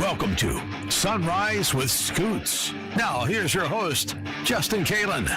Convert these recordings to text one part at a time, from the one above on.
Welcome to Sunrise with Scoots. Now, here's your host, Justin Kalen.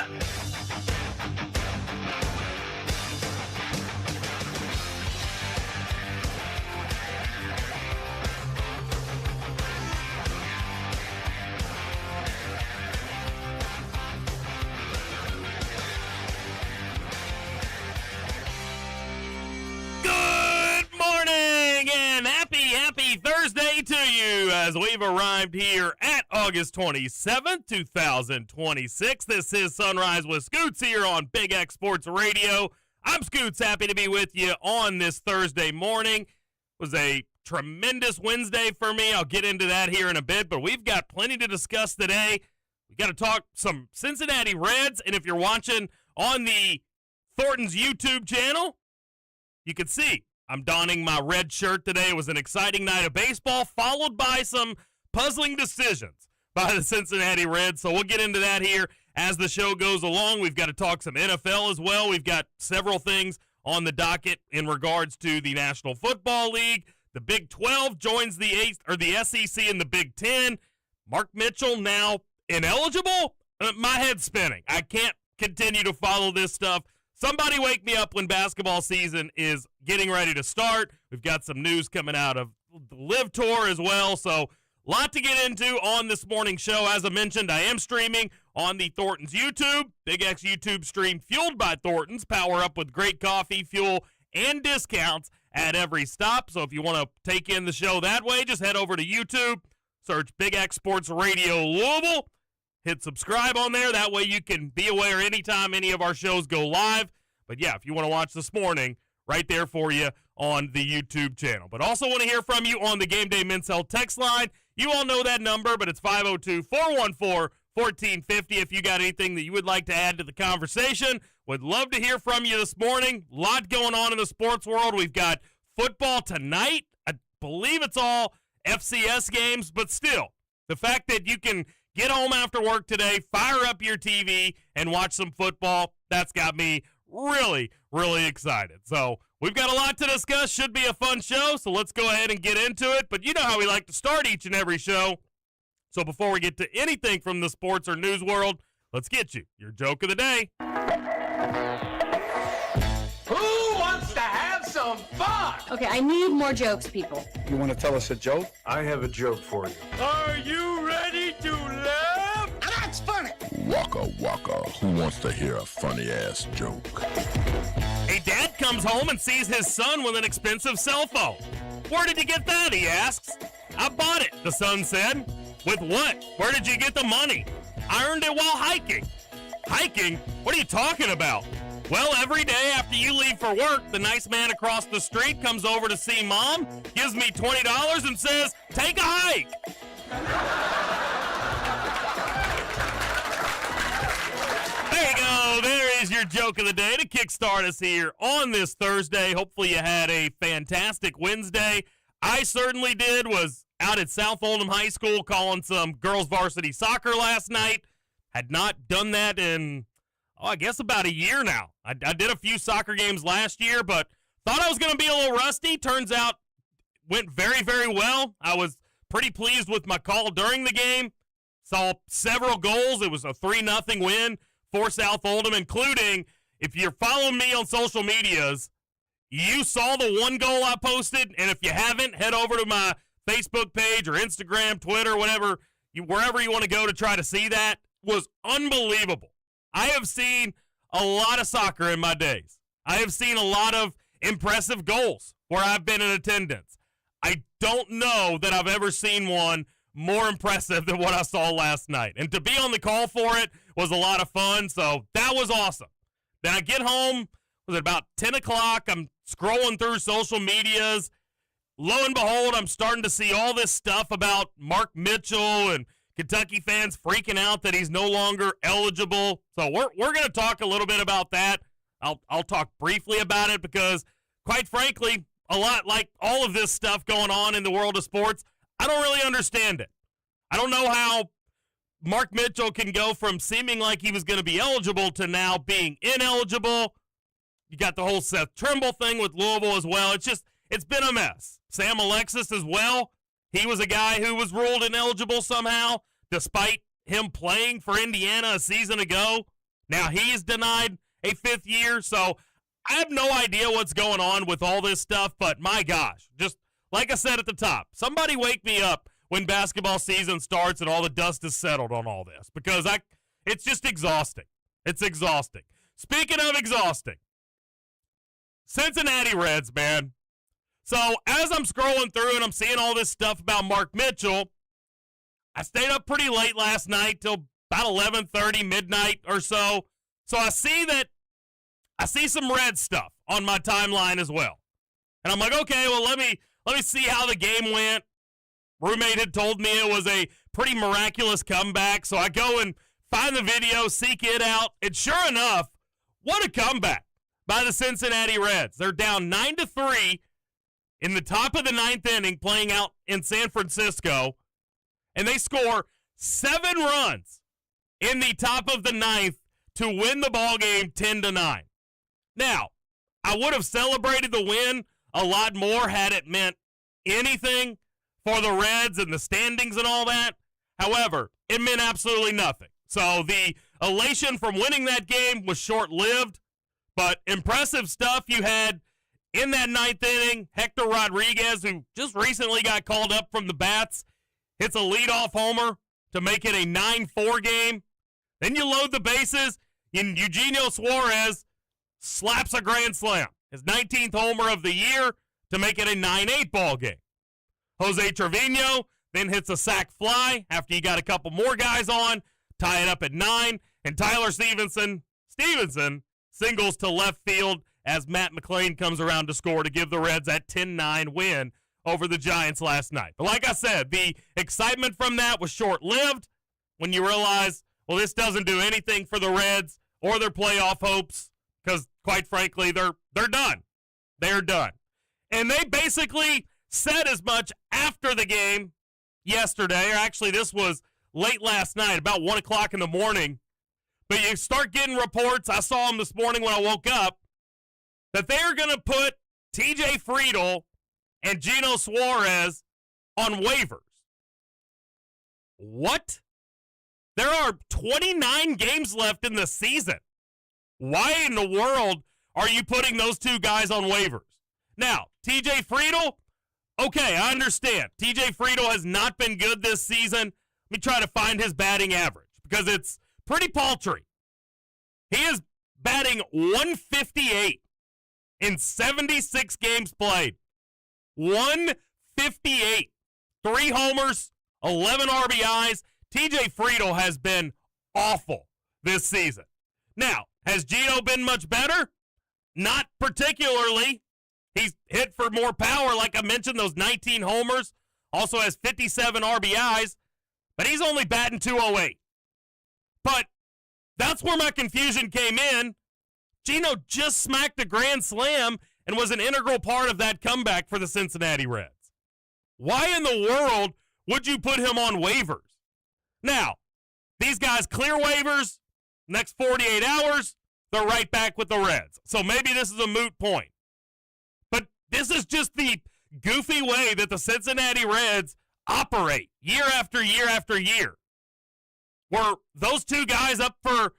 Happy Thursday to you as we've arrived here at August 27th, 2026. This is Sunrise with Scoots here on Big X Sports Radio. I'm Scoots, happy to be with you on this Thursday morning. It was a tremendous Wednesday for me. I'll get into that here in a bit, but we've got plenty to discuss today. We got to talk some Cincinnati Reds, and if you're watching on the Thornton's YouTube channel, you can see I'm donning my red shirt today. It was an exciting night of baseball, followed by some puzzling decisions by the Cincinnati Reds. So we'll get into that here as the show goes along. We've got to talk some NFL as well. We've got several things on the docket in regards to the National Football League. The Big 12 joins the SEC and the Big 10. Mark Mitchell now ineligible? My head's spinning. I can't continue to follow this stuff. Somebody wake me up when basketball season is getting ready to start. We've got some news coming out of the Live Tour as well, so a lot to get into on this morning's show. As I mentioned, I am streaming on the Thornton's YouTube, Big X YouTube stream fueled by Thornton's. Power up with great coffee, fuel, and discounts at every stop. So if you want to take in the show that way, just head over to YouTube, search Big X Sports Radio Louisville. Hit subscribe on there. That way you can be aware anytime any of our shows go live. But yeah, if you want to watch this morning, right there for you on the YouTube channel. But also want to hear from you on the Gameday Mens Health text line. You all know that number, but it's 502-414-1450 if you got anything that you would like to add to the conversation. Would love to hear from you this morning. A lot going on in the sports world. We've got football tonight. I believe it's all FCS games, but still, the fact that you can get home after work today, fire up your TV, and watch some football. That's got me really, really excited. So we've got a lot to discuss. Should be a fun show, so let's go ahead and get into it. But you know how we like to start each and every show. So before we get to anything from the sports or news world, let's get you your joke of the day. Who wants to have some fun? Okay, I need more jokes, people. You want to tell us a joke? I have a joke for you. Are you ready to laugh? That's funny. Waka waka, who wants to hear a funny-ass joke? A dad comes home and sees his son with an expensive cell phone. Where did you get that, he asks. I bought it, the son said. With what? Where did you get the money? I earned it while hiking. Hiking? What are you talking about? Well, every day after you leave for work, the nice man across the street comes over to see mom, gives me $20 and says, take a hike. There you go. There is your joke of the day to kickstart us here on this Thursday. Hopefully you had a fantastic Wednesday. I certainly did. Was out at South Oldham High School calling some girls varsity soccer last night. Had not done that in, I guess about a year now. I did a few soccer games last year, but thought I was going to be a little rusty. Turns out went very, very well. I was pretty pleased with my call during the game. Saw several goals. It was a 3-0 win for South Oldham, including, if you're following me on social medias, you saw the one goal I posted, and if you haven't, head over to my Facebook page or Instagram, Twitter, wherever you want to go to try to see that. Was unbelievable. I have seen a lot of soccer in my days. I have seen a lot of impressive goals where I've been in attendance. I don't know that I've ever seen one more impressive than what I saw last night. And to be on the call for it was a lot of fun, so that was awesome. Then I get home, was it about 10 o'clock? I'm scrolling through social medias. Lo and behold, I'm starting to see all this stuff about Mark Mitchell and Kentucky fans freaking out that he's no longer eligible. So we're going to talk a little bit about that. I'll talk briefly about it because, quite frankly, a lot like all of this stuff going on in the world of sports, I don't really understand it. I don't know how Mark Mitchell can go from seeming like he was going to be eligible to now being ineligible. You got the whole Seth Trimble thing with Louisville as well. It's been a mess. Sam Alexis as well. he was a guy who was ruled ineligible somehow, despite him playing for Indiana a season ago. Now he is denied a fifth year, so I have no idea what's going on with all this stuff, but my gosh, just like I said at the top, somebody wake me up when basketball season starts and all the dust is settled on all this, because it's just exhausting. It's exhausting. Speaking of exhausting, Cincinnati Reds, man. So as I'm scrolling through and I'm seeing all this stuff about Mark Mitchell, I stayed up pretty late last night till about 11:30, midnight or so. So I see some Red stuff on my timeline as well. And I'm like, okay, well, let me see how the game went. Roommate had told me it was a pretty miraculous comeback, so I go and find the video, seek it out, and sure enough, what a comeback by the Cincinnati Reds. They're down 9-3 in the top of the ninth inning playing out in San Francisco, and they score 7 runs in the top of the ninth to win the ball game 10-9. Now, I would have celebrated the win a lot more had it meant anything for the Reds and the standings and all that. However, it meant absolutely nothing. So the elation from winning that game was short-lived, but impressive stuff you had in that ninth inning. Hector Rodriguez, who just recently got called up from the bats, hits a leadoff homer to make it a 9-4 game. Then you load the bases, and Eugenio Suarez slaps a grand slam, his 19th homer of the year, to make it a 9-8 ball game. Jose Trevino then hits a sac fly after you got a couple more guys on, tie it up at 9, and Tyler Stevenson singles to left field as Matt McClain comes around to score to give the Reds that 10-9 win over the Giants last night. But like I said, the excitement from that was short-lived when you realize, well, this doesn't do anything for the Reds or their playoff hopes, because quite frankly, they're done. They're done. And they basically said as much after the game yesterday, or actually this was late last night, about 1 o'clock in the morning. But you start getting reports, I saw them this morning when I woke up, that they are going to put TJ Friedel and Gino Suarez on waivers. What? There are 29 games left in the season. Why in the world are you putting those two guys on waivers? Now, TJ Friedel, okay, I understand. TJ Friedel has not been good this season. Let me try to find his batting average because it's pretty paltry. He is batting 158 in 76 games played. 158. 3 homers, 11 RBIs. TJ Friedel has been awful this season. Now, has Gino been much better? Not particularly. He's hit for more power, like I mentioned, those 19 homers. Also has 57 RBIs, but he's only batting 208. But that's where my confusion came in. Gino just smacked a grand slam and was an integral part of that comeback for the Cincinnati Reds. Why in the world would you put him on waivers? Now, these guys clear waivers. Next 48 hours, they're right back with the Reds. So maybe this is a moot point. But this is just the goofy way that the Cincinnati Reds operate year after year after year. Were those two guys up for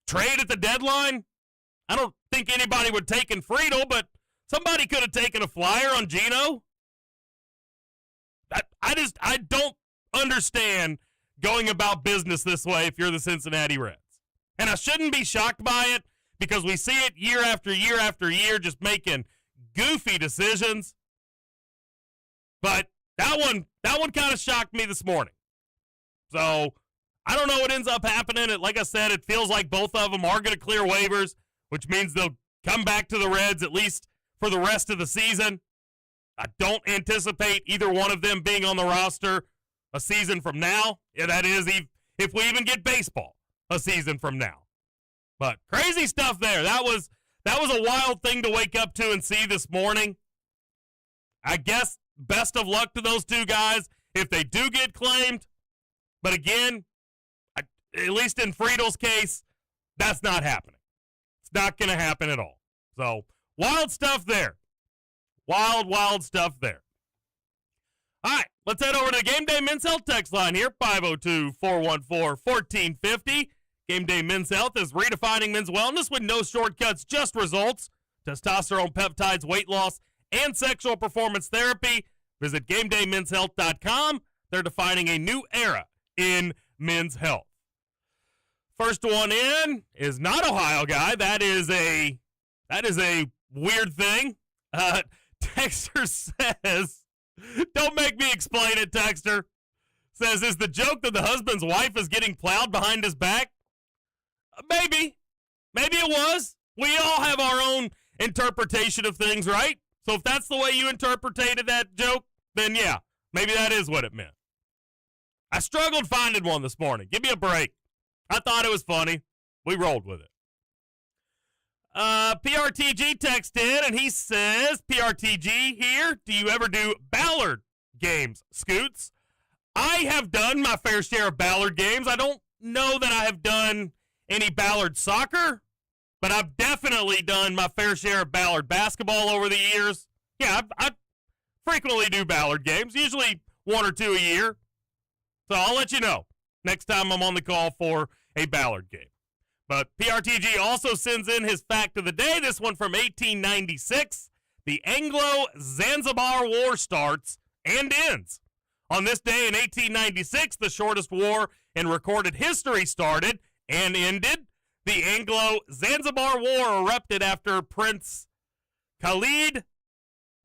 trade at the deadline? I don't think anybody would take in Friedel, but somebody could have taken a flyer on Gino. I don't understand going about business this way if you're the Cincinnati Reds. And I shouldn't be shocked by it because we see it year after year after year just making goofy decisions. But that one kind of shocked me this morning. So I don't know what ends up happening. Like I said, it feels like both of them are going to clear waivers, which means they'll come back to the Reds at least for the rest of the season. I don't anticipate either one of them being on the roster a season from now. Yeah, that is, if we even get baseball a season from now. But crazy stuff there. That was a wild thing to wake up to and see this morning. I guess best of luck to those two guys if they do get claimed. But again, at least in Friedel's case, that's not happening. It's not going to happen at all. So, wild stuff there. Wild stuff there. All right, let's head over to the Gameday Men's Health text line here, 502-414-1450. Gameday Men's Health is redefining men's wellness with no shortcuts, just results. Testosterone, peptides, weight loss, and sexual performance therapy. Visit GamedayMensHealth.com. They're defining a new era in men's health. First one in is not Ohio guy. That is a weird thing. Texter says, don't make me explain it, Texter. Says, is the joke that the husband's wife is getting plowed behind his back? Maybe. Maybe it was. We all have our own interpretation of things, right? So if that's the way you interpreted that joke, then yeah, maybe that is what it meant. I struggled finding one this morning. Give me a break. I thought it was funny. We rolled with it. PRTG texted in, and he says, PRTG here, do you ever do Ballard games, Scoots? I have done my fair share of Ballard games. I don't know that I have done any Ballard soccer, but I've definitely done my fair share of Ballard basketball over the years. Yeah, I frequently do Ballard games, usually one or two a year. So I'll let you know next time I'm on the call for a Ballard game. But PRTG also sends in his fact of the day, this one from 1896. The Anglo-Zanzibar War starts and ends. On this day in 1896, the shortest war in recorded history started and ended. The Anglo-Zanzibar War erupted after Prince Khalid,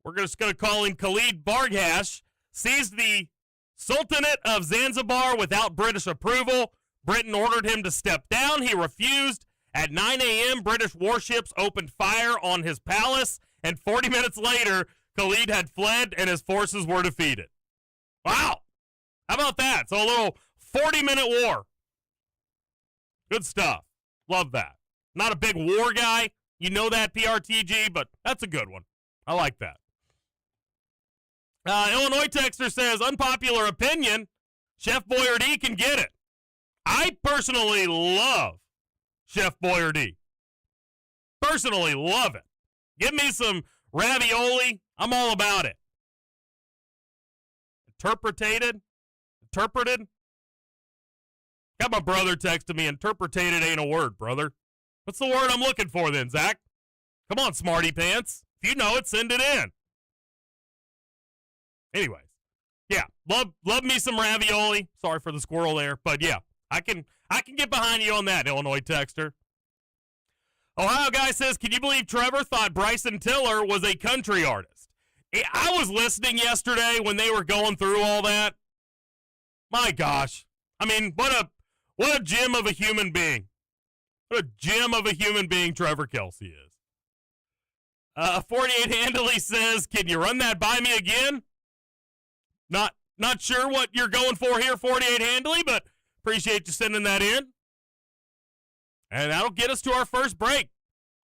we're just going to call him Khalid Bargash, seized the Sultanate of Zanzibar without British approval. Britain ordered him to step down. He refused. At 9 a.m., British warships opened fire on his palace, and 40 minutes later, Khalid had fled and his forces were defeated. Wow. How about that? So a little 40-minute war. Good stuff. Love that. Not a big war guy. You know that, PRTG, but that's a good one. I like that. Illinois texter says, unpopular opinion, Chef Boyardee can get it. I personally love Chef Boyardee. Personally love it. Give me some ravioli. I'm all about it. Interpreted. Got my brother texting me, interpreted ain't a word, brother. What's the word I'm looking for then, Zach? Come on, smarty pants. If you know it, send it in. Anyways, yeah, love me some ravioli. Sorry for the squirrel there, but yeah, I can get behind you on that, Illinois texter. Ohio guy says, can you believe Trevor thought Bryson Tiller was a country artist? I was listening yesterday when they were going through all that. My gosh. I mean, what a gem of a human being. What a gem of a human being Trevor Kelsey is. 48 Handley says, can you run that by me again? Not sure what you're going for here, 48 Handley, but appreciate you sending that in. And that'll get us to our first break.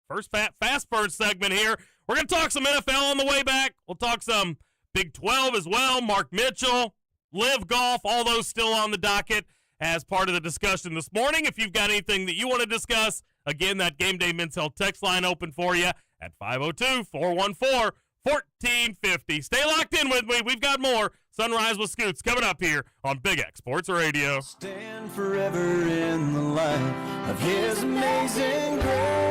First fast burn segment here. We're going to talk some NFL on the way back. We'll talk some Big 12 as well. Mark Mitchell, Live Golf, all those still on the docket as part of the discussion this morning. If you've got anything that you want to discuss, again, that Gameday Men's Health text line open for you at 502-414-1450. Stay locked in with me. We've got more Sunrise with Scoots coming up here on Big X Sports Radio. Stand forever in the light of His amazing grace.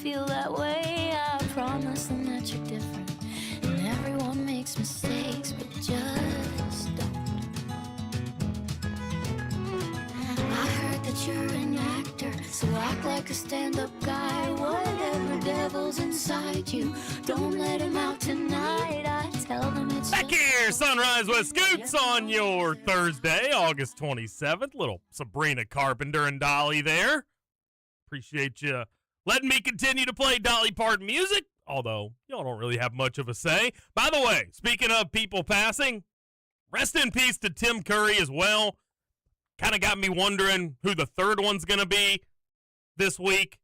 feel that way. I promise them that you're different. And everyone makes mistakes, but just don't. I heard that you're an actor, so act like a stand-up guy. Whatever devil's inside you, don't let him out tonight. I tell them it's Back here, Sunrise with Scoots on your Thursday, August 27th. Little Sabrina Carpenter and Dolly there. Appreciate you letting me continue to play Dolly Parton music, although y'all don't really have much of a say. By the way, speaking of people passing, rest in peace to Tim Curry as well. Kind of got me wondering who the third one's going to be this week.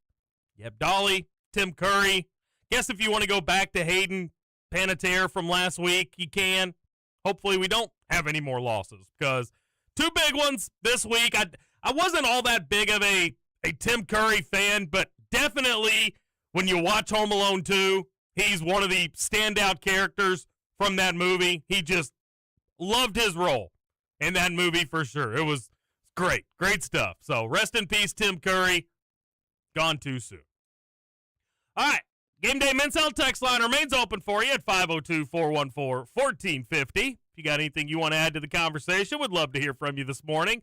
You have Dolly, Tim Curry. Guess if you want to go back to Hayden Panettiere from last week, you can. Hopefully we don't have any more losses, because two big ones this week. I wasn't all that big of a Tim Curry fan, but definitely when you watch Home Alone 2, he's one of the standout characters from that movie. He just loved his role in that movie for sure. It was great. Great stuff. So rest in peace, Tim Curry. Gone too soon. All right. Gameday Men's Health text line remains open for you at 502-414-1450. If you got anything you want to add to the conversation, would love to hear from you this morning.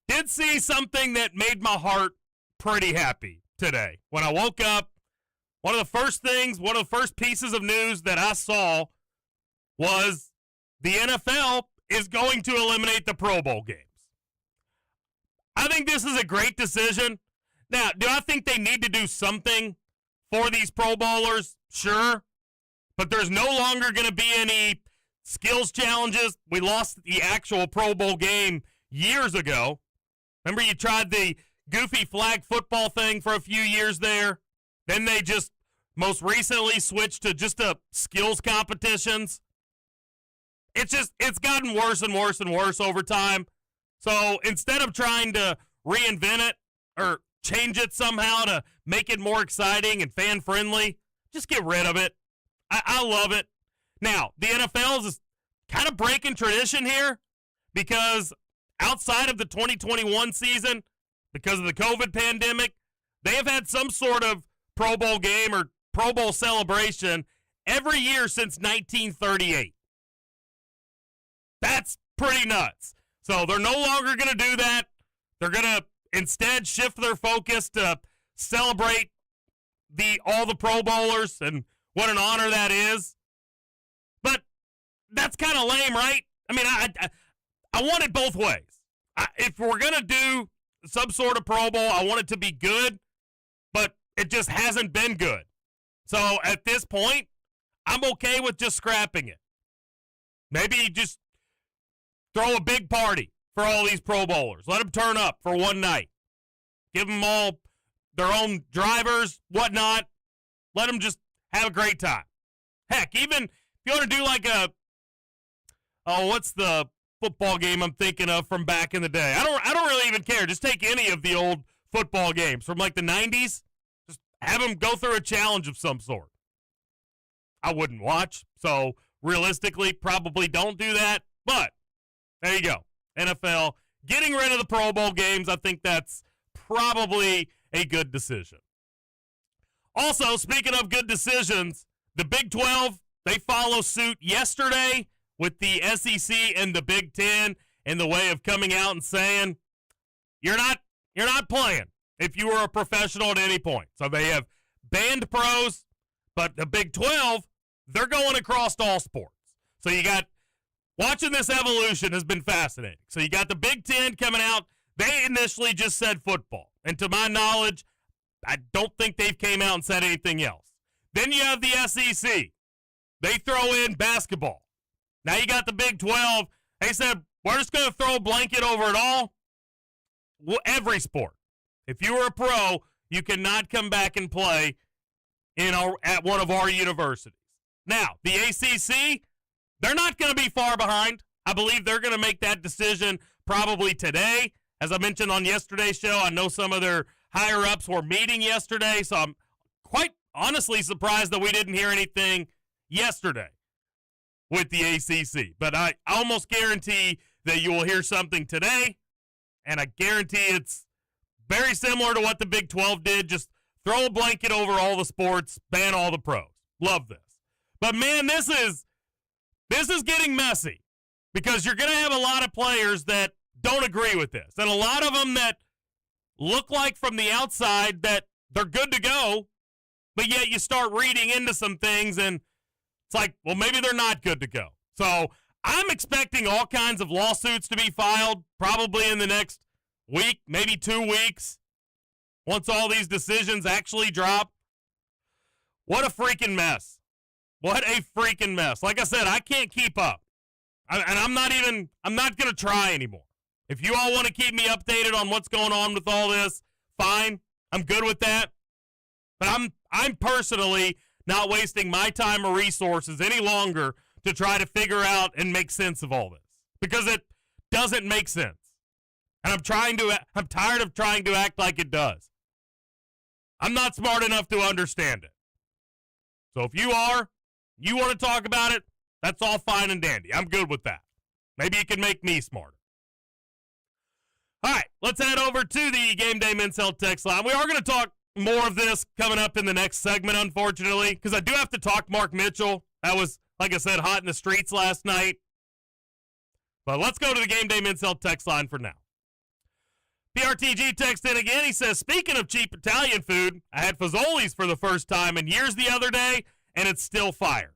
Did see something that made my heart pretty happy today. When I woke up, one of the first pieces of news that I saw was the NFL is going to eliminate the Pro Bowl games. I think this is a great decision. Now, do I think they need to do something for these Pro Bowlers? Sure. But there's no longer going to be any skills challenges. We lost the actual Pro Bowl game years ago. Remember, you tried the goofy flag football thing for a few years there. Then they just most recently switched to just a skills competitions. It's gotten worse and worse and worse over time. So instead of trying to reinvent it or change it somehow to make it more exciting and fan-friendly, just get rid of it. I love it. Now, the NFL is kind of breaking tradition here, because outside of the 2021 season, because of the COVID pandemic, they have had some sort of Pro Bowl game or Pro Bowl celebration every year since 1938. That's pretty nuts. So they're no longer going to do that. They're going to instead shift their focus to celebrate all the Pro Bowlers, and what an honor that is. But that's kind of lame, right? I mean, I want it both ways. If we're going to do some sort of Pro Bowl, I want it to be good, but it just hasn't been good. So at this point, I'm okay with just scrapping it. Maybe just throw a big party for all these Pro Bowlers. Let them turn up for one night. Give them all their own drivers, whatnot. Let them just have a great time. Heck, even if you want to do like what's the football game I'm thinking of from back in the day? I don't really even care. Just take any of the old football games from like the 90s. Just have them go through a challenge of some sort. I wouldn't watch, so realistically, probably don't do that. But there you go. NFL getting rid of the Pro Bowl games. I think that's probably a good decision. Also, speaking of good decisions, the Big 12, they follow suit yesterday with the SEC and the Big 10 in the way of coming out and saying, you're not playing if you were a professional at any point. So they have banned pros, but the Big 12, they're going across all sports. So you got, watching this evolution has been fascinating. So you got the Big 10 coming out. They initially just said football. And to my knowledge, I don't think they've came out and said anything else. Then you have the SEC. They throw in basketball. Now you got the Big 12. They said, we're just going to throw a blanket over it all. Every sport. If you were a pro, you cannot come back and play at one of our universities. Now, the ACC, they're not going to be far behind. I believe they're going to make that decision probably today. As I mentioned on yesterday's show, I know some of their higher-ups were meeting yesterday, so I'm quite honestly surprised that we didn't hear anything yesterday with the ACC. But I almost guarantee that you will hear something today, and I guarantee it's very similar to what the Big 12 did, just throw a blanket over all the sports, ban all the pros. Love this. But man, this is getting messy because you're going to have a lot of players that don't agree with this. And a lot of them that look like from the outside that they're good to go, but yet you start reading into some things and it's like, well, maybe they're not good to go. So I'm expecting all kinds of lawsuits to be filed probably in the next week, maybe 2 weeks, once all these decisions actually drop. What a freaking mess. What a freaking mess. Like I said, I can't keep up. And I'm not going to try anymore. If you all want to keep me updated on what's going on with all this, fine. I'm good with that. But I'm personally not wasting my time or resources any longer to try to figure out and make sense of all this. Because it doesn't make sense. And I'm tired of trying to act like it does. I'm not smart enough to understand it. So if you want to talk about it, that's all fine and dandy. I'm good with that. Maybe you can make me smarter. All right, let's head over to the Gameday Mens Health text line. We are going to talk more of this coming up in the next segment, unfortunately, because I do have to talk Mark Mitchell. That was, like I said, hot in the streets last night. But let's go to the Gameday Mens Health text line for now. PRTG texts in again. He says, speaking of cheap Italian food, I had Fazoli's for the first time in years the other day, and it's still fire.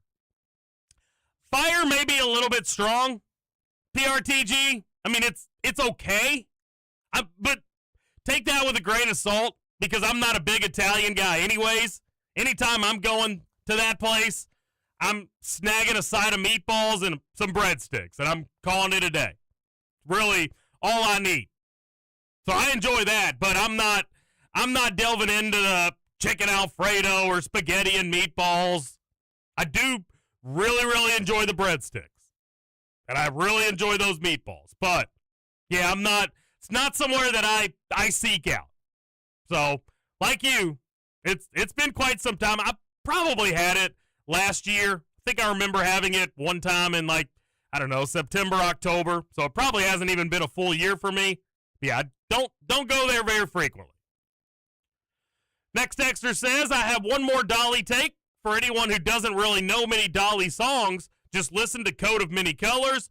Fire may be a little bit strong, PRTG. I mean, it's okay. But take that with a grain of salt, because I'm not a big Italian guy anyways. Anytime I'm going to that place, I'm snagging a side of meatballs and some breadsticks, and I'm calling it a day. Really all I need. So I enjoy that, but I'm not delving into the chicken Alfredo or spaghetti and meatballs. I do really, really enjoy the breadsticks. And I really enjoy those meatballs. But yeah, it's not somewhere that I seek out. So, like you, it's been quite some time. I probably had it last year. I think I remember having it one time in September, October. So it probably hasn't even been a full year for me. Yeah, don't go there very frequently. Next texter says, I have one more Dolly take. For anyone who doesn't really know many Dolly songs, just listen to Coat of Many Colors,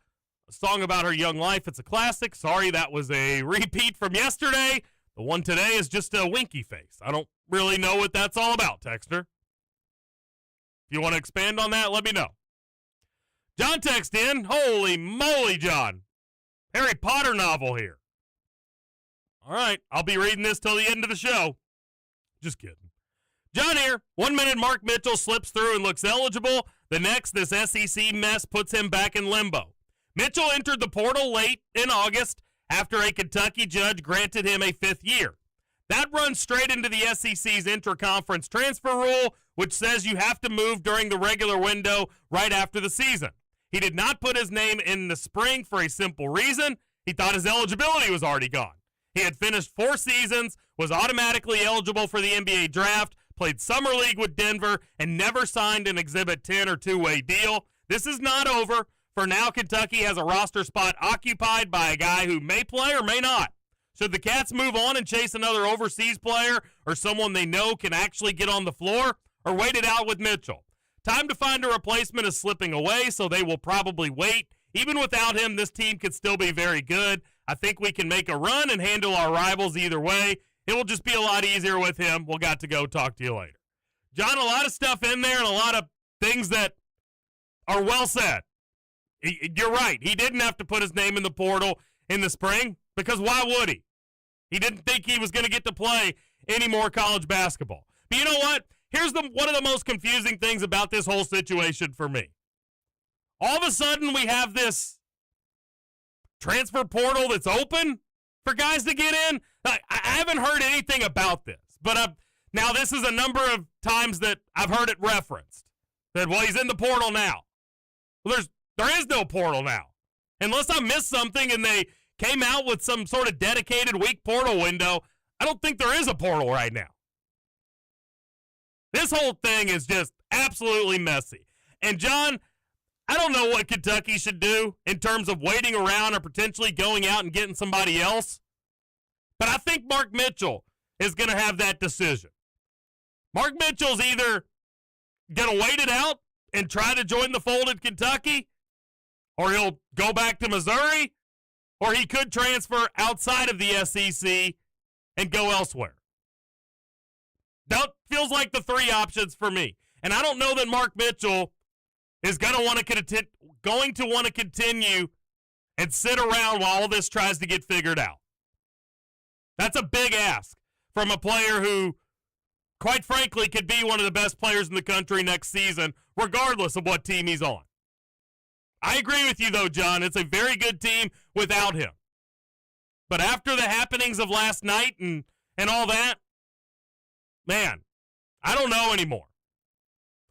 a song about her young life. It's a classic. Sorry, that was a repeat from yesterday. The one today is just a winky face. I don't really know what that's all about, texter. If you want to expand on that, let me know. John texted in. Holy moly, John. Harry Potter novel here. All right, I'll be reading this till the end of the show. Just kidding. John here. 1 minute Mark Mitchell slips through and looks eligible. The next, this SEC mess puts him back in limbo. Mitchell entered the portal late in August after a Kentucky judge granted him a 5th year. That runs straight into the SEC's intra-conference transfer rule, which says you have to move during the regular window right after the season. He did not put his name in the spring for a simple reason. He thought his eligibility was already gone. He had finished 4 seasons, was automatically eligible for the NBA draft, played Summer League with Denver, and never signed an Exhibit 10 or two-way deal. This is not over. For now, Kentucky has a roster spot occupied by a guy who may play or may not. Should the Cats move on and chase another overseas player or someone they know can actually get on the floor, or wait it out with Mitchell? Time to find a replacement is slipping away, so they will probably wait. Even without him, this team could still be very good. I think we can make a run and handle our rivals either way. It will just be a lot easier with him. We'll got to go. Talk to you later. John, a lot of stuff in there and a lot of things that are well said. You're right. He didn't have to put his name in the portal in the spring because why would he? He didn't think he was going to get to play any more college basketball. But you know what? Here's one of the most confusing things about this whole situation for me. All of a sudden, we have this transfer portal that's open for guys to get in. I haven't heard anything about this, but now this is a number of times that I've heard it referenced. That, well, he's in the portal now. Well, there is no portal now. Unless I missed something and they came out with some sort of dedicated week portal window, I don't think there is a portal right now. This whole thing is just absolutely messy. And, John, I don't know what Kentucky should do in terms of waiting around or potentially going out and getting somebody else. But I think Mark Mitchell is going to have that decision. Mark Mitchell's either going to wait it out and try to join the fold at Kentucky, or he'll go back to Missouri, or he could transfer outside of the SEC and go elsewhere. That feels like the three options for me. And I don't know that Mark Mitchell is going to want to continue and sit around while all this tries to get figured out. That's a big ask from a player who, quite frankly, could be one of the best players in the country next season, regardless of what team he's on. I agree with you, though, John. It's a very good team without him. But after the happenings of last night and all that, man, I don't know anymore.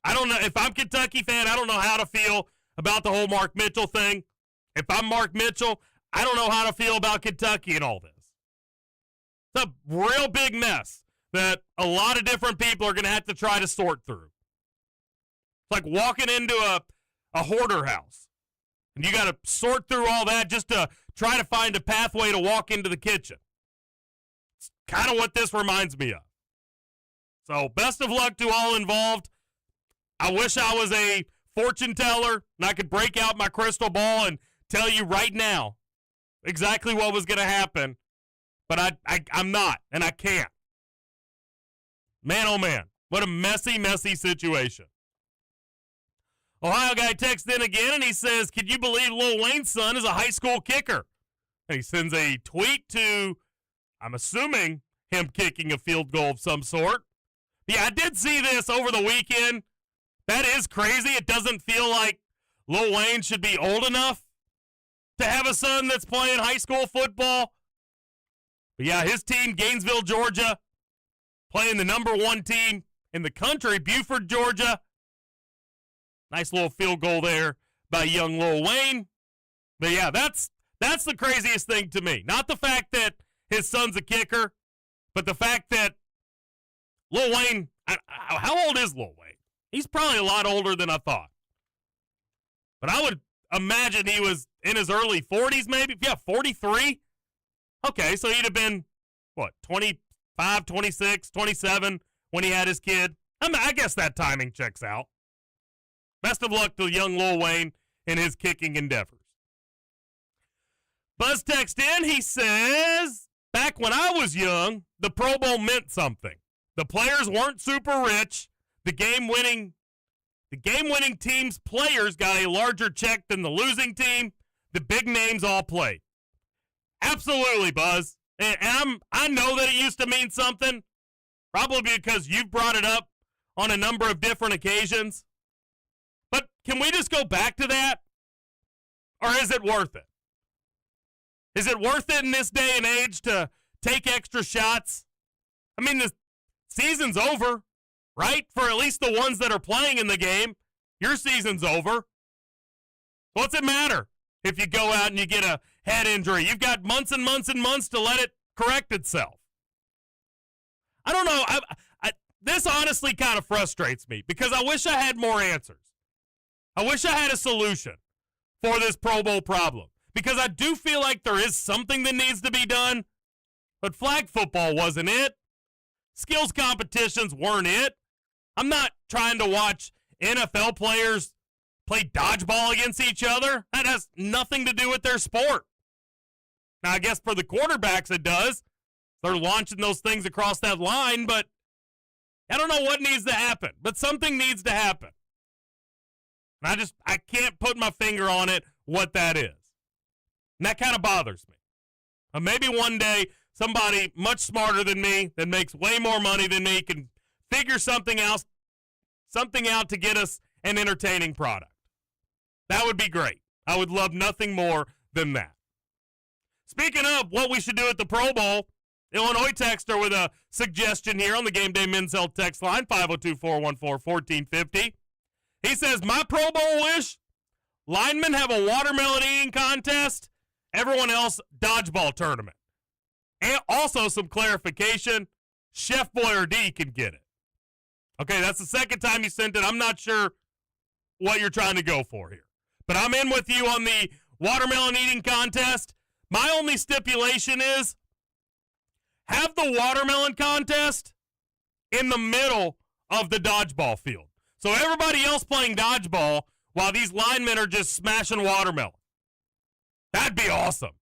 I don't know. If I'm a Kentucky fan, I don't know how to feel about the whole Mark Mitchell thing. If I'm Mark Mitchell, I don't know how to feel about Kentucky and all this. It's a real big mess that a lot of different people are going to have to try to sort through. It's like walking into a hoarder house. And you got to sort through all that just to try to find a pathway to walk into the kitchen. It's kind of what this reminds me of. So best of luck to all involved. I wish I was a fortune teller and I could break out my crystal ball and tell you right now exactly what was going to happen. But I'm not, and I can't. Man, oh man, what a messy, messy situation. Ohio guy texts in again, and he says, "Can you believe Lil Wayne's son is a high school kicker?" And he sends a tweet to, I'm assuming, him kicking a field goal of some sort. Yeah, I did see this over the weekend. That is crazy. It doesn't feel like Lil Wayne should be old enough to have a son that's playing high school football. But yeah, his team, Gainesville, Georgia, playing the number 1 team in the country, Buford, Georgia. Nice little field goal there by young Lil Wayne. But yeah, that's the craziest thing to me. Not the fact that his son's a kicker, but the fact that Lil Wayne, how old is Lil Wayne? He's probably a lot older than I thought. But I would imagine he was in his early 40s maybe. Yeah, 43. Okay, so he'd have been, 25, 26, 27 when he had his kid. I guess that timing checks out. Best of luck to young Lil Wayne in his kicking endeavors. Buzz text in, he says, "Back when I was young, the Pro Bowl meant something. The players weren't super rich. The game-winning team's players got a larger check than the losing team. The big names all played." Absolutely, Buzz. And I know that it used to mean something, probably because you've brought it up on a number of different occasions. But can we just go back to that? Or is it worth it? Is it worth it in this day and age to take extra shots? I mean, the season's over, right? For at least the ones that are playing in the game. Your season's over. What's it matter if you go out and you get a head injury? You've got months and months and months to let it correct itself. I don't know. This honestly kind of frustrates me because I wish I had more answers. I wish I had a solution for this Pro Bowl problem because I do feel like there is something that needs to be done, but flag football wasn't it. Skills competitions weren't it. I'm not trying to watch NFL players play dodgeball against each other. That has nothing to do with their sport. Now, I guess for the quarterbacks it does. They're launching those things across that line, but I don't know what needs to happen, but something needs to happen. And I can't put my finger on it what that is. And that kind of bothers me. Maybe one day somebody much smarter than me that makes way more money than me can figure something out to get us an entertaining product. That would be great. I would love nothing more than that. Speaking of what we should do at the Pro Bowl, Illinois texter with a suggestion here on the Gameday Men's Health text line, 502-414-1450. He says, "My Pro Bowl wish, linemen have a watermelon eating contest, everyone else dodgeball tournament. And also some clarification, Chef Boyardee can get it." Okay, that's the second time you sent it. I'm not sure what you're trying to go for here. But I'm in with you on the watermelon eating contest. My only stipulation is have the watermelon contest in the middle of the dodgeball field. So everybody else playing dodgeball while these linemen are just smashing watermelon. That'd be awesome.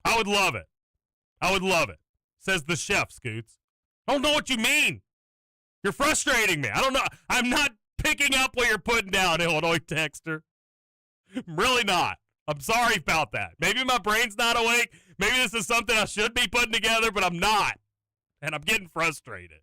I would love it. I would love it, says the chef, Scoots. I don't know what you mean. You're frustrating me. I don't know. I'm not picking up what you're putting down, Illinois Texter. I'm really not. I'm sorry about that. Maybe my brain's not awake. Maybe this is something I should be putting together, but I'm not. And I'm getting frustrated.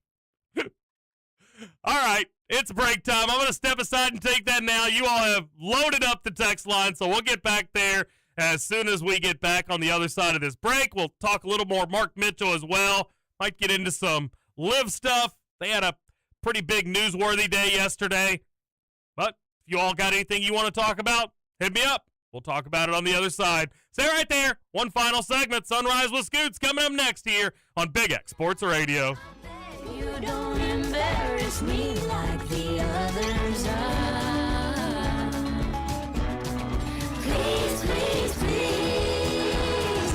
All right, it's break time. I'm going to step aside and take that now. You all have loaded up the text line, so we'll get back there as soon as we get back on the other side of this break. We'll talk a little more Mark Mitchell as well. Might get into some live stuff. They had a pretty big newsworthy day yesterday. But if you all got anything you want to talk about, hit me up. We'll talk about it on the other side. Stay right there. One final segment, Sunrise with Scoots, coming up next here on Big X Sports Radio. You don't embarrass me like the others are. Please, please, please.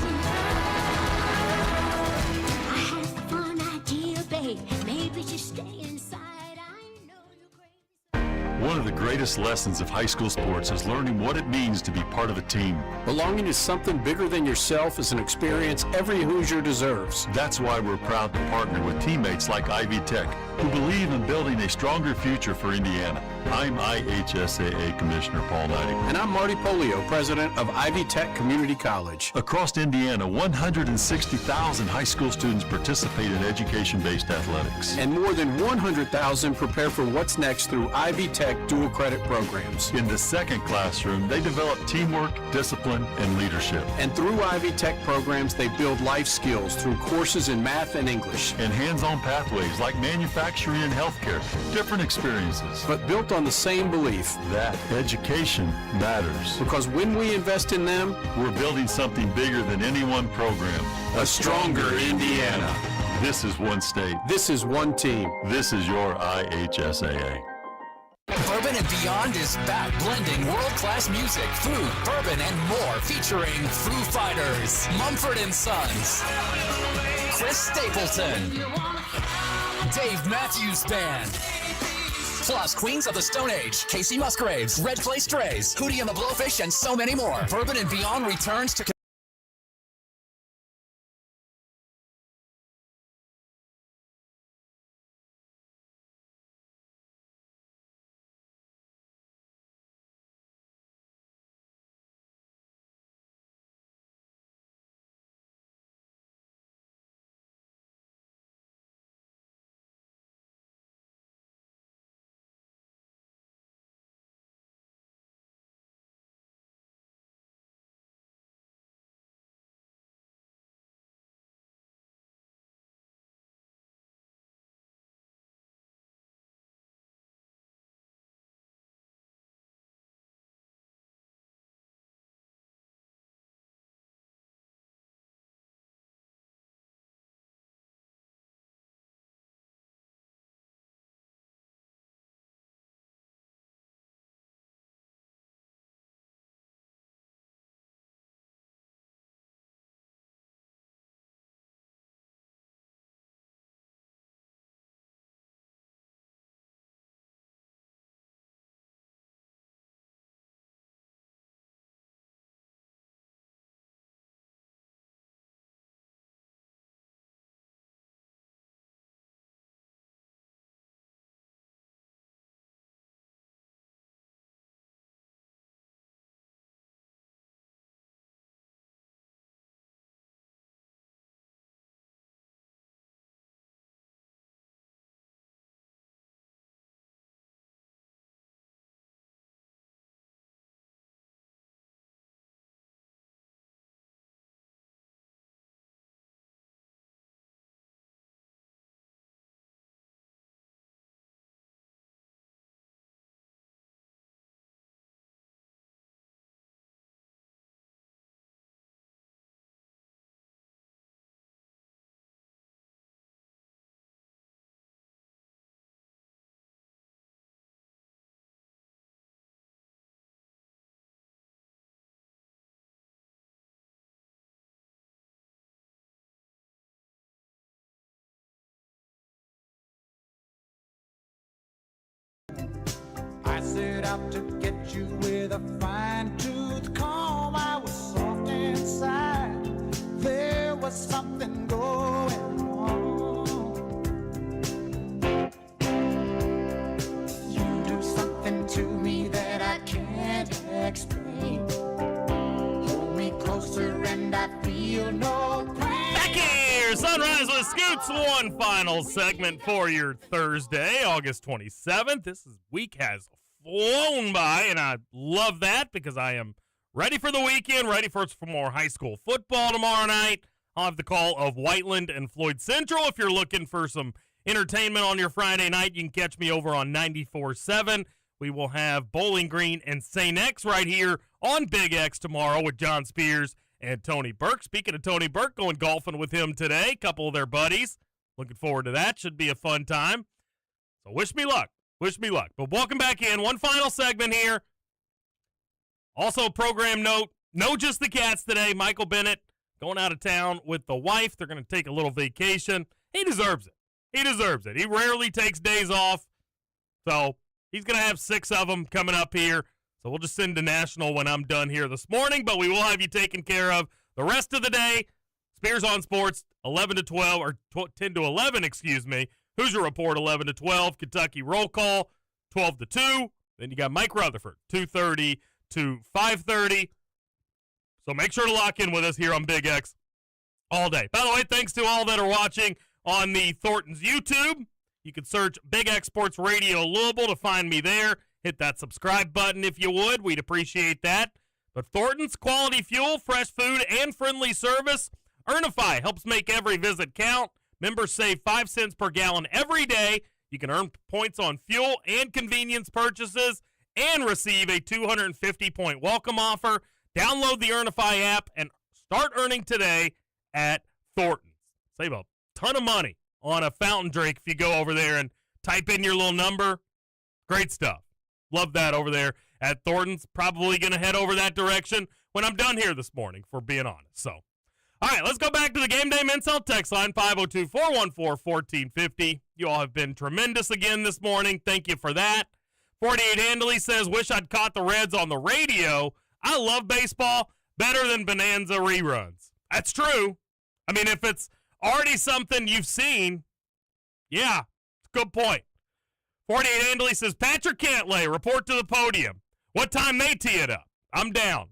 I had a fun idea, babe. Maybe just stay inside. I know you're crazy. One of the greatest lessons of high school sports is learning what it means to be part of a team. Belonging to something bigger than yourself is an experience every Hoosier deserves. That's why we're proud to partner with teammates like Ivy Tech, who believe in building a stronger future for Indiana. I'm IHSAA Commissioner Paul Neidig. And I'm Marty Polio, president of Ivy Tech Community College. Across Indiana, 160,000 high school students participate in education-based athletics. And more than 100,000 prepare for what's next through Ivy Tech dual credit programs. In the second classroom, they develop teamwork, discipline, and leadership. And through Ivy Tech programs, they build life skills through courses in math and English. And hands-on pathways like manufacturing and healthcare. Different experiences, but built on the same belief that education matters. Because when we invest in them, we're building something bigger than any one program. A stronger Indiana. This is one state. This is one team. This is your IHSAA. Bourbon and Beyond is back, blending world-class music, food, bourbon, and more, featuring Foo Fighters, Mumford & Sons, Chris Stapleton, Dave Matthews Band, plus Queens of the Stone Age, Casey Musgraves, Red Clay Strays, Hootie and the Blowfish, and so many more. Bourbon and Beyond returns to set out to get you with a fine-tooth comb. I was soft inside. There was something going on. You do something to me that I can't explain. Hold me closer and I feel no pain. Back here, Sunrise with Scoots, one final segment for your Thursday, August 27th. This week has flown by, and I love that because I am ready for the weekend, ready for more high school football tomorrow night. I'll have the call of Whiteland and Floyd Central. If you're looking for some entertainment on your Friday night, you can catch me over on 94.7. We will have Bowling Green and St. X right here on Big X tomorrow with John Spears and Tony Burke. Speaking of Tony Burke, going golfing with him today, a couple of their buddies. Looking forward to that. Should be a fun time. So wish me luck. Wish me luck. But welcome back in. One final segment here. Also, program note, no Just the Cats today. Michael Bennett going out of town with the wife. They're going to take a little vacation. He deserves it. He deserves it. He rarely takes days off. So he's going to have 6 of them coming up here. So we'll just send to National when I'm done here this morning. But we will have you taken care of the rest of the day. Spears on Sports, 11 to 12, or 10 to 11, excuse me. Hoosier Report, 11 to 12. Kentucky Roll Call, 12 to 2. Then you got Mike Rutherford, 2:30 to 5:30. So make sure to lock in with us here on Big X all day. By the way, thanks to all that are watching on the Thornton's YouTube. You can search Big X Sports Radio Louisville to find me there. Hit that subscribe button if you would. We'd appreciate that. But Thornton's quality fuel, fresh food, and friendly service. Earnify helps make every visit count. Members save 5 cents per gallon every day. You can earn points on fuel and convenience purchases and receive a 250-point welcome offer. Download the Earnify app and start earning today at Thornton's. Save a ton of money on a fountain drink if you go over there and type in your little number. Great stuff. Love that over there at Thornton's. Probably going to head over that direction when I'm done here this morning, for being honest. So, all right, let's go back to the Gameday Men's Health text line, 502-414-1450. You all have been tremendous again this morning. Thank you for that. 48 Handley says, wish I'd caught the Reds on the radio. I love baseball better than Bonanza reruns. That's true. I mean, if it's already something you've seen, yeah, good point. 48 Handley says, Patrick Cantlay, report to the podium. What time they tee it up? I'm down.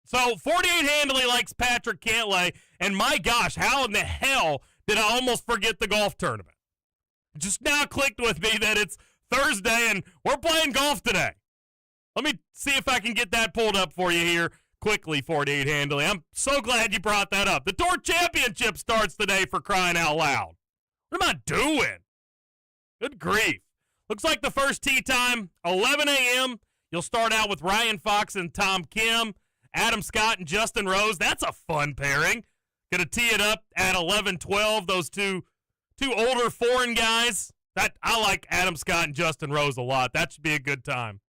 So 48 Handley likes Patrick Cantlay, and my gosh, how in the hell did I almost forget the golf tournament? Just now clicked with me that it's Thursday and we're playing golf today. Let me see if I can get that pulled up for you here quickly, 48 Handley. I'm so glad you brought that up. The Tour Championship starts today, for crying out loud. What am I doing? Good grief. Looks like the first tee time, 11 a.m. You'll start out with Ryan Fox and Tom Kim, Adam Scott and Justin Rose. That's a fun pairing. Going to tee it up at 11:12. Those two older foreign guys. I like Adam Scott and Justin Rose a lot. That should be a good time.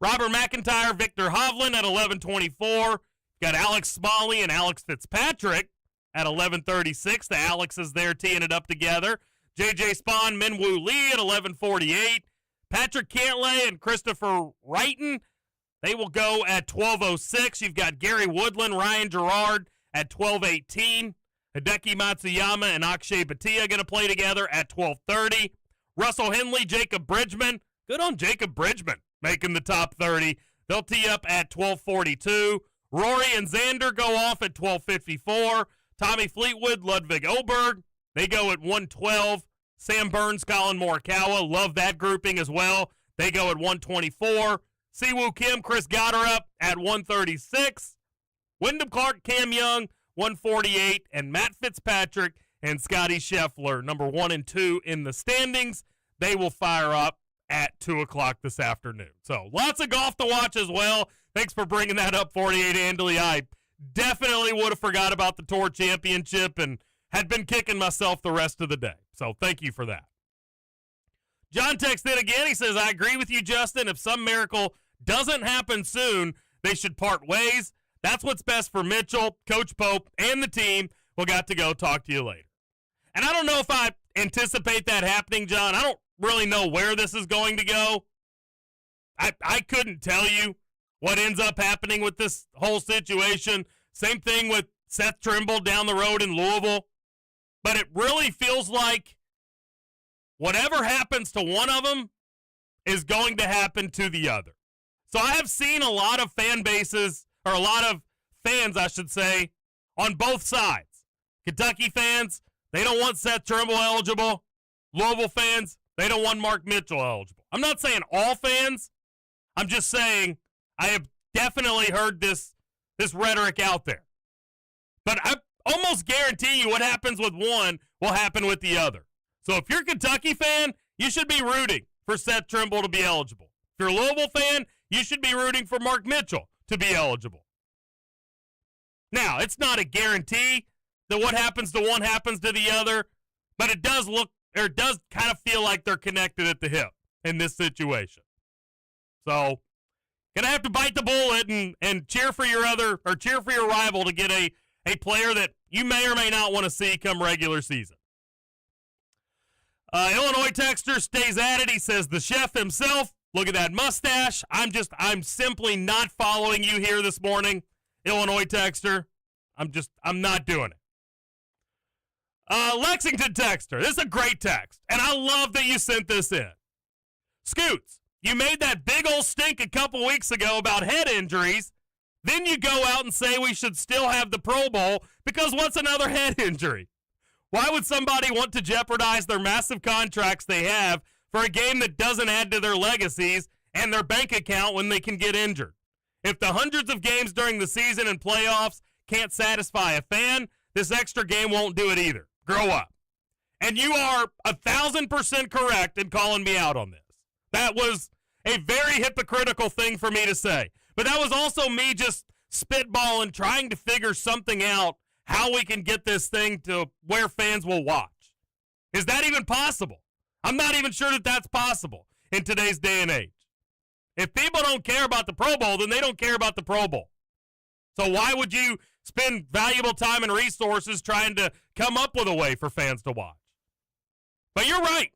Robert McIntyre, Victor Hovland at 11:24. Got Alex Smalley and Alex Fitzpatrick at 11:36. The Alexes there teeing it up together. J.J. Spahn, Minwoo Lee at 11:48. Patrick Cantlay and Christopher Wrighton, they will go at 12:06. You've got Gary Woodland, Ryan Gerard at 12:18. Hideki Matsuyama and Akshay Bhatia going to play together at 12:30. Russell Henley, Jacob Bridgman. Good on Jacob Bridgman making the top 30. They'll tee up at 12:42. Rory and Xander go off at 12:54. Tommy Fleetwood, Ludwig Oberg, they go at 1:12. Sam Burns, Colin Morikawa, love that grouping as well. They go at 1:24. Siwoo Kim, Chris Gotterup at 1:36. Wyndham Clark, Cam Young, 1:48. And Matt Fitzpatrick and Scotty Scheffler, number 1 and 2 in the standings. They will fire up at 2 o'clock this afternoon. So lots of golf to watch as well. Thanks for bringing that up, 48 Handley. I definitely would have forgot about the Tour Championship and had been kicking myself the rest of the day. So thank you for that. John texted in again. He says, I agree with you, Justin. If some miracle doesn't happen soon, they should part ways. That's what's best for Mitchell, Coach Pope, and the team. We'll got to go. Talk to you later. And I don't know if I anticipate that happening, John. I don't really know where this is going to go. I couldn't tell you what ends up happening with this whole situation. Same thing with Seth Trimble down the road in Louisville. But it really feels like whatever happens to one of them is going to happen to the other. So I have seen a lot of fan bases, or a lot of fans, I should say, on both sides. Kentucky fans, they don't want Seth Trimble eligible. Louisville fans, they don't want Mark Mitchell eligible. I'm not saying all fans. I'm just saying I have definitely heard this rhetoric out there. But I almost guarantee you what happens with one will happen with the other. So if you're a Kentucky fan, you should be rooting for Seth Trimble to be eligible. If you're a Louisville fan, you should be rooting for Mark Mitchell to be eligible. Now, it's not a guarantee that what happens to one happens to the other, but it does kind of feel like they're connected at the hip in this situation. So, gonna have to bite the bullet and cheer for your rival to get a player that you may or may not want to see come regular season. Illinois texter stays at it. He says, the chef himself, look at that mustache. I'm simply not following you here this morning, Illinois texter. I'm not doing it. Lexington texter, this is a great text, and I love that you sent this in. Scoots, you made that big old stink a couple weeks ago about head injuries. Then you go out and say we should still have the Pro Bowl because what's another head injury? Why would somebody want to jeopardize their massive contracts they have for a game that doesn't add to their legacies and their bank account when they can get injured? If the hundreds of games during the season and playoffs can't satisfy a fan, this extra game won't do it either. Grow up. And you are 1,000% correct in calling me out on this. That was a very hypocritical thing for me to say. But that was also me just spitballing, trying to figure something out, how we can get this thing to where fans will watch. Is that even possible? I'm not even sure that that's possible in today's day and age. If people don't care about the Pro Bowl, then they don't care about the Pro Bowl. So why would you spend valuable time and resources trying to come up with a way for fans to watch? But you're right.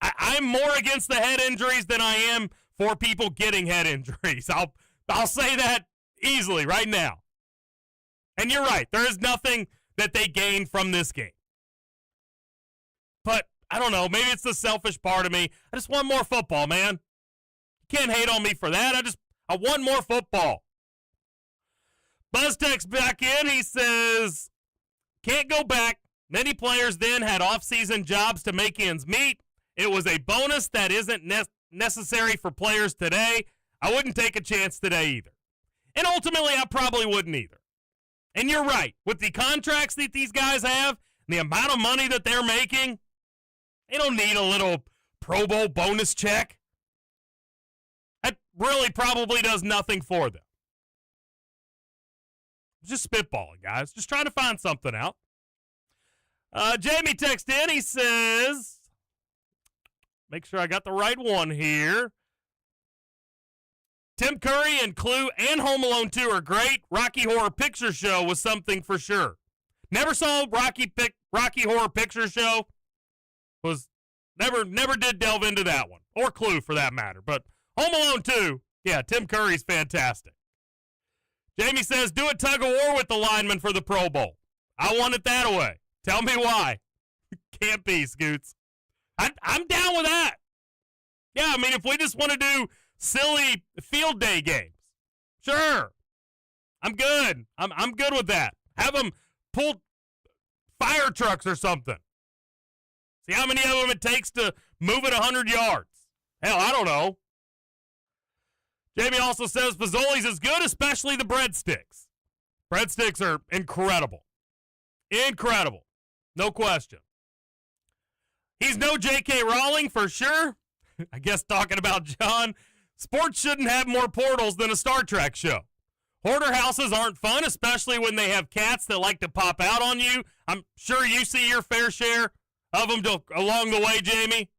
I'm more against the head injuries than I am for people getting head injuries. I'll say that easily right now. And you're right. There is nothing that they gain from this game. But I don't know. Maybe it's the selfish part of me. I just want more football, man. You can't hate on me for that. I want more football. BuzzText back in. He says, can't go back. Many players then had off-season jobs to make ends meet. It was a bonus that isn't necessary for players today. I wouldn't take a chance today either. And ultimately, I probably wouldn't either. And you're right. With the contracts that these guys have, the amount of money that they're making, they don't need a little Pro Bowl bonus check. That really probably does nothing for them. Just spitballing, guys. Just trying to find something out. Jamie texted in. He says, make sure I got the right one here. Tim Curry and Clue and Home Alone 2 are great. Rocky Horror Picture Show was something for sure. Never saw Rocky Horror Picture Show. Never did delve into that one. Or Clue for that matter. But Home Alone 2, yeah, Tim Curry's fantastic. Jamie says, do a tug of war with the lineman for the Pro Bowl. I want it that way. Tell me why. Can't be, Scoots. I'm down with that. Yeah, I mean, if we just want to do silly field day games, sure. I'm good. I'm good with that. Have them pull fire trucks or something. See how many of them it takes to move it 100 yards. Hell, I don't know. Jamie also says Fazoli's is good, especially the breadsticks. Breadsticks are incredible. Incredible. No question. He's no J.K. Rowling for sure. I guess talking about John. Sports shouldn't have more portals than a Star Trek show. Hoarder houses aren't fun, especially when they have cats that like to pop out on you. I'm sure you see your fair share of them along the way, Jamie.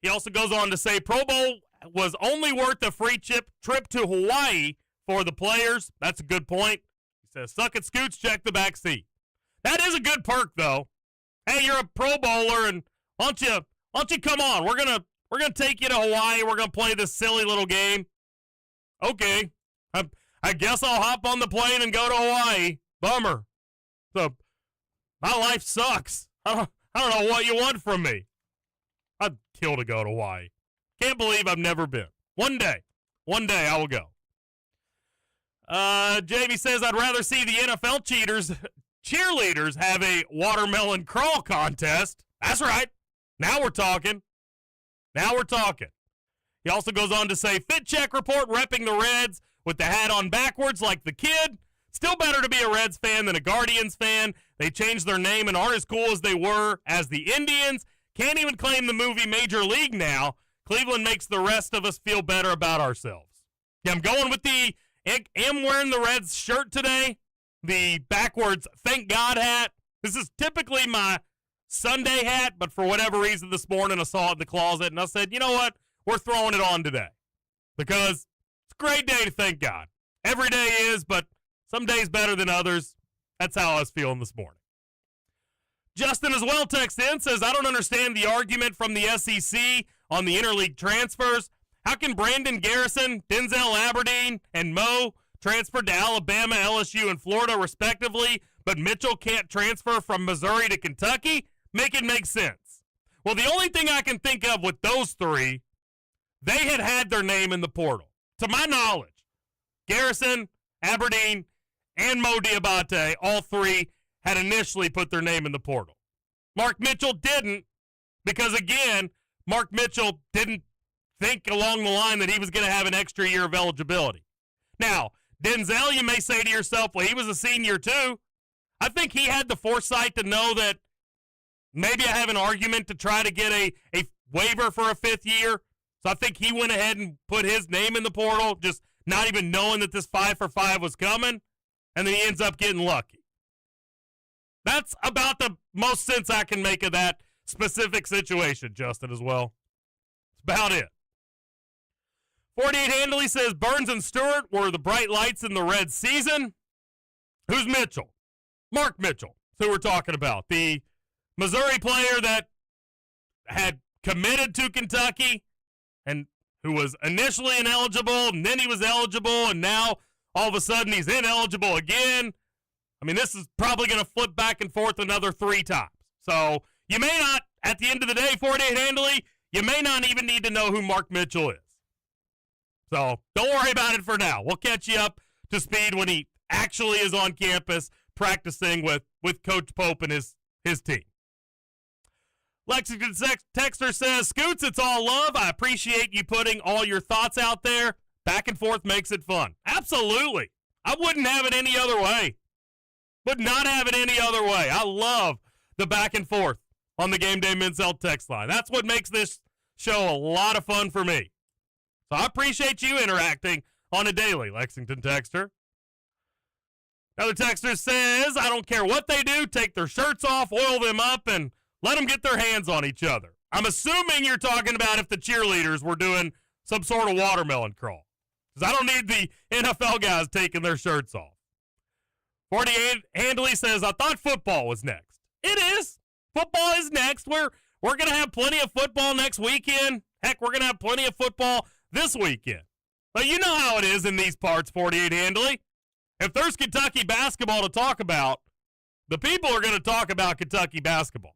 He also goes on to say Pro Bowl was only worth a free trip to Hawaii for the players. That's a good point. He says, suck it, Scoots, check the back seat. That is a good perk, though. Hey, you're a Pro Bowler, and why don't you come on? We're We're going to take you to Hawaii. We're going to play this silly little game. Okay. I guess I'll hop on the plane and go to Hawaii. Bummer. So, my life sucks. I don't know what you want from me. I'd kill to go to Hawaii. Can't believe I've never been. One day I will go. Jamie says, I'd rather see the NFL cheerleaders have a watermelon crawl contest. That's right. Now we're talking. He also goes on to say, Fit Check Report repping the Reds with the hat on backwards like the kid. Still better to be a Reds fan than a Guardians fan. They changed their name and aren't as cool as they were as the Indians. Can't even claim the movie Major League now. Cleveland makes the rest of us feel better about ourselves. Yeah, I'm going with am wearing the Reds shirt today. The backwards thank God hat. This is typically my Sunday hat, but for whatever reason this morning I saw it in the closet and I said, you know what? We're throwing it on today because it's a great day to thank God. Every day is, but some days better than others. That's how I was feeling this morning. Justin as well texts in, says, I don't understand the argument from the SEC on the interleague transfers. How can Brandon Garrison, Denzel Aberdeen, and Mo transfer to Alabama, LSU, and Florida, respectively, but Mitchell can't transfer from Missouri to Kentucky? Make it make sense. Well, the only thing I can think of with those three, they had their name in the portal. To my knowledge, Garrison, Aberdeen, and Mo Diabate, all three had initially put their name in the portal. Mark Mitchell didn't because, again, Mark Mitchell didn't think along the line that he was going to have an extra year of eligibility. Now, Denzel, you may say to yourself, well, he was a senior too. I think he had the foresight to know that maybe I have an argument to try to get a waiver for a fifth year. So I think he went ahead and put his name in the portal, just not even knowing that this 5-for-5 was coming. And then he ends up getting lucky. That's about the most sense I can make of that specific situation, Justin, as well. That's about it. 48 Handley says Burns and Stewart were the bright lights in the Reds season. Who's Mitchell? Mark Mitchell, who we're talking about. The Missouri player that had committed to Kentucky and who was initially ineligible, and then he was eligible, and now all of a sudden he's ineligible again. I mean, this is probably going to flip back and forth another 3 times. So you may not, at the end of the day, 48 Handley, you may not even need to know who Mark Mitchell is. So don't worry about it for now. We'll catch you up to speed when he actually is on campus practicing with Coach Pope and his team. Lexington Texter says, Scoots, it's all love. I appreciate you putting all your thoughts out there. Back and forth makes it fun. Absolutely. I wouldn't have it any other way. Would not have it any other way. I love the back and forth on the Gameday Men's Health text line. That's what makes this show a lot of fun for me. So I appreciate you interacting on a daily, Lexington Texter. Another texter says, I don't care what they do, take their shirts off, oil them up, and let them get their hands on each other. I'm assuming you're talking about if the cheerleaders were doing some sort of watermelon crawl. Because I don't need the NFL guys taking their shirts off. 48 Handley says, I thought football was next. It is. Football is next. We're going to have plenty of football next weekend. Heck, we're going to have plenty of football this weekend. But you know how it is in these parts, 48 Handley. If there's Kentucky basketball to talk about, the people are going to talk about Kentucky basketball.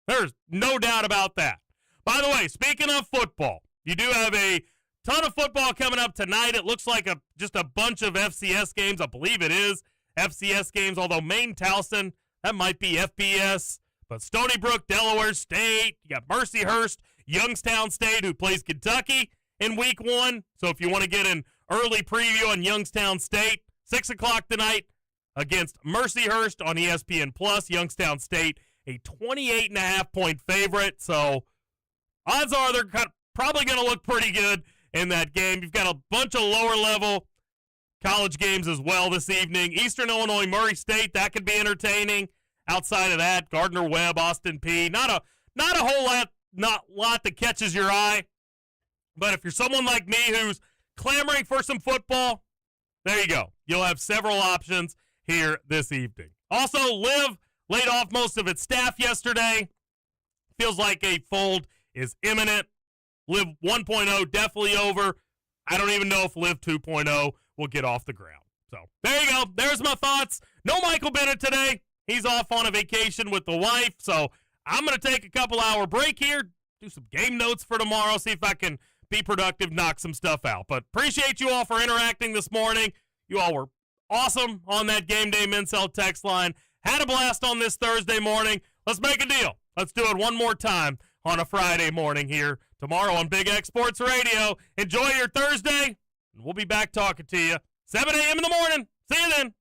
There's no doubt about that. By the way, speaking of football, you do have a ton of football coming up tonight. It looks like just a bunch of FCS games. I believe it is FCS games, although Maine Towson, that might be FBS. But Stony Brook, Delaware State, you got Mercyhurst, Youngstown State, who plays Kentucky in week 1. So if you want to get an early preview on Youngstown State, 6 o'clock tonight against Mercyhurst on ESPN+. Youngstown State, a 28.5-point favorite. So odds are they're probably going to look pretty good in that game. You've got a bunch of lower-level college games as well this evening. Eastern Illinois, Murray State, that could be entertaining. Outside of that, Gardner-Webb, Austin Peay. Not a whole lot that catches your eye. But if you're someone like me who's clamoring for some football, there you go. You'll have several options here this evening. Also, Liv laid off most of its staff yesterday. Feels like a fold is imminent. Live 1.0 definitely over. I don't even know if Live 2.0 will get off the ground. So there you go. There's my thoughts. No Michael Bennett today. He's off on a vacation with the wife. So I'm going to take a couple-hour break here, do some game notes for tomorrow, see if I can be productive, knock some stuff out. But appreciate you all for interacting this morning. You all were awesome on that Gameday Men's Health text line. Had a blast on this Thursday morning. Let's make a deal. Let's do it one more time on a Friday morning here tomorrow on Big X Sports Radio. Enjoy your Thursday, and we'll be back talking to you 7 a.m. in the morning. See you then.